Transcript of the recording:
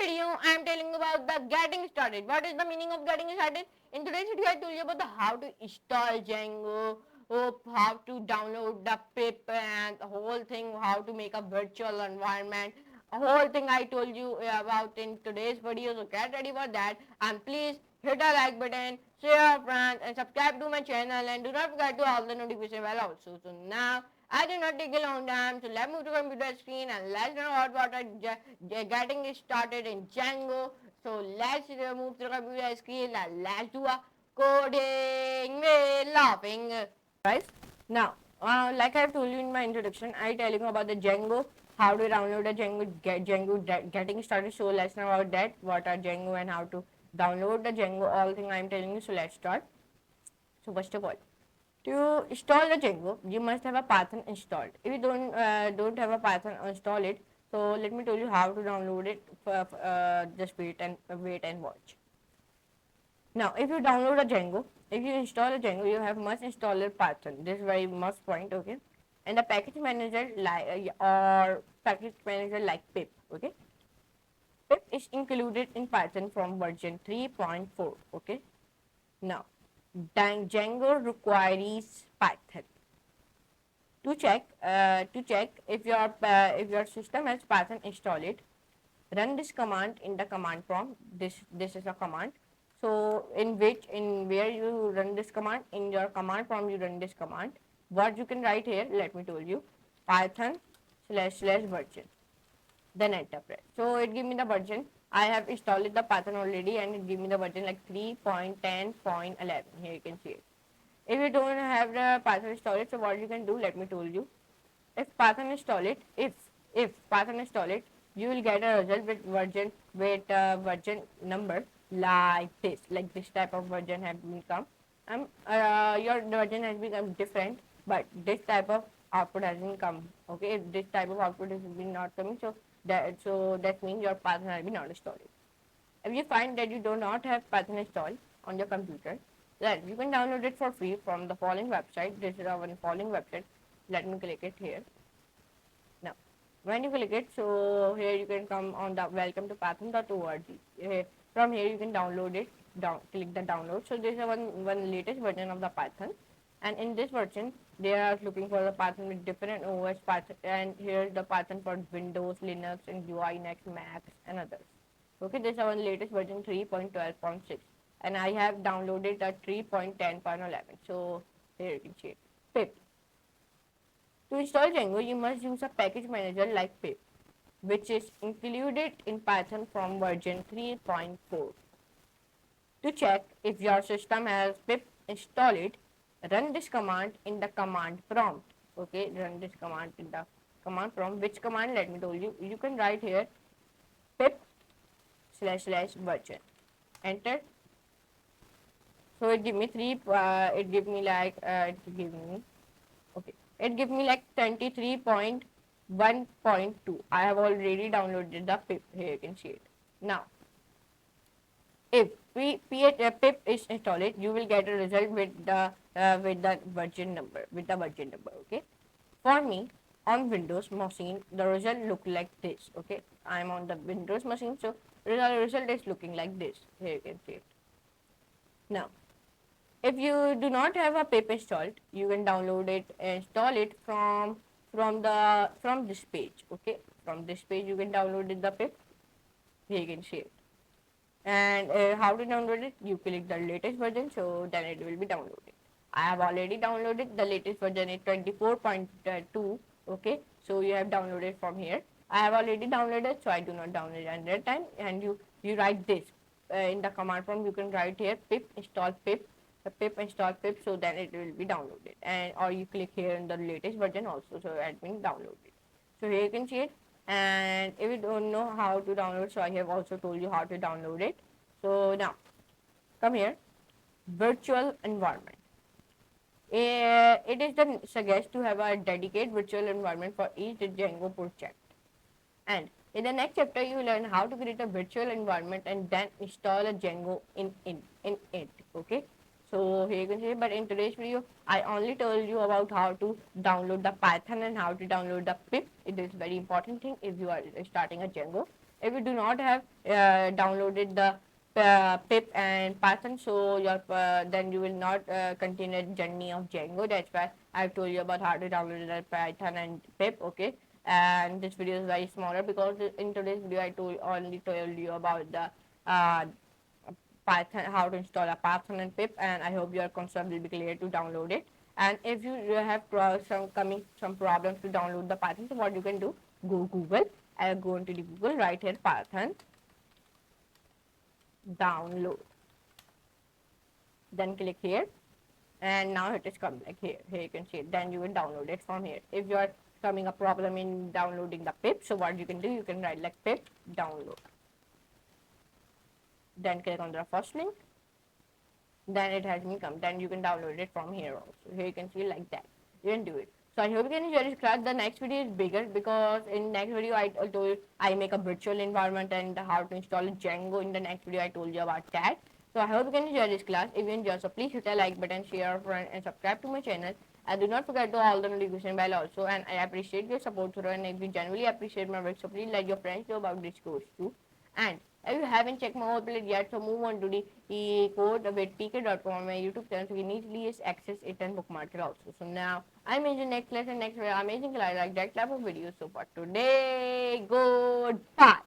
video, I am telling about the getting started. What is the meaning of getting started? In today's video, I told you about the how to install Django, how to download the pip and the whole thing, how to make a virtual environment. A whole thing I told you about in today's video. So get ready for that, and please hit the like button, share friends, and subscribe to my channel, and do not forget to all the notification bell also. So now I do not take a long time, so let's move to computer screen and let's know what are getting started in Django. So let's move to the computer screen and let's do a coding with laughing. Guys, now like I have told you in my introduction, I telling you about the Django, how to download the Django, getting started. So let's know about that, what are Django and how to download the Django, all thing I am telling you. So let's start. So first of all, to install the Django, you must have a Python installed. If you don't have a Python install it, so let me tell you how to download it. Just wait and watch. Now, if you download a Django, if you install a Django, you have must install a Python. This is very must point, okay? And the package manager or package manager like pip, okay? Pip is included in Python from version 3.4, okay? Now, Django requires Python. To check if your system has Python installed, run this command in the command prompt. This is a command. So in where you run this command, in your command prompt you run this command. What you can write here, let me tell you, Python / version. Then enter press. So it give me the version. I have installed the Python already, and it give me the version like 3.10.11. Here you can see it. If you don't have the Python installed, so what you can do, let me tell you. If Python install it, if Python install it, you will get a result with version number like this, type of version have become. Your version has become different, but this type of output hasn't come. Okay, if this type of output is not coming, so that means your Python has been not installed. If you find that you do not have Python installed on your computer, then you can download it for free from the following website. This is our following website. Let me click it here. Now, when you click it, so here you can come on the welcome to python.org. From here you can download it. Click the download. So this is one latest version of the Python, and in this version they are looking for the Python with different OS Python, and here is the Python for Windows, Linux, and UI, Next, Macs, and others. Okay, this is our latest version 3.12.6, and I have downloaded the 3.10.11. So here you can see it. Pip. To install Django, you must use a package manager like pip, which is included in Python from version 3.4. To check if your system has pip installed, run this command in the command prompt. Okay, run this command in the command prompt. Which command? Let me tell you. You can write here pip / version. Enter. So it give me it give me like 23.1.2. I have already downloaded the pip. Here you can see it. Now, if pip is installed, you will get a result with the version number. Okay. For me, on Windows machine, the result look like this. Okay, I am on the Windows machine, so the result is looking like this. Here you can see it. Now, if you do not have a pip installed, you can download it and install it from this page. Okay, from this page you can download the pip. Here you can see it. And how to download it? You click the latest version, so then it will be downloaded. I have already downloaded the latest version is 24.2. Okay, so you have downloaded from here. I have already downloaded, so I do not download it at that time. And you write this in the command prompt. You can write here pip install pip. The pip install pip, so then it will be downloaded. And or you click here in the latest version also, so it has been downloaded. So here you can see it. And if you don't know how to download, so I have also told you how to download it. So now come here, virtual environment. It is the suggest to have a dedicated virtual environment for each Django project. And in the next chapter, you learn how to create a virtual environment and then install a Django in it. Okay. So here you can see, but in today's video, I only told you about how to download the Python and how to download the pip. It is very important thing if you are starting a Django. If you do not have downloaded the pip and Python, so your then you will not continue the journey of Django. That's why I've told you about how to download the Python and pip. Okay, and this video is very smaller because in today's video I only told you about the Python, how to install a Python and pip, and I hope your concept will be clear to download it. And if you have some problems to download the Python, so what you can do, go Google, go into the Google, write here Python download, then click here, and now it is come like here you can see it. Then you will download it from here. If you are coming a problem in downloading the pip, so what you can do, you can write like pip download, then click on the first link, then it has been come, then you can download it from here also. Here you can see like that, you can do it. So I hope you can enjoy this class. The next video is bigger because in next video I told you I make a virtual environment and how to install Django. In the next video I told you about that. So I hope you can enjoy this class. If you enjoy, so please hit the like button, share, friend, and subscribe to my channel. And do not forget to all the notification bell also. And I appreciate your support through, and if you genuinely appreciate my work, so please let your friends know about this course too. And if you haven't checked my whole plate yet, so move on to the code with pk.com, my YouTube channel, so you can easily access it and bookmark it also. So now I'm in the next lesson, next amazing class like that type of video. So for today, goodbye.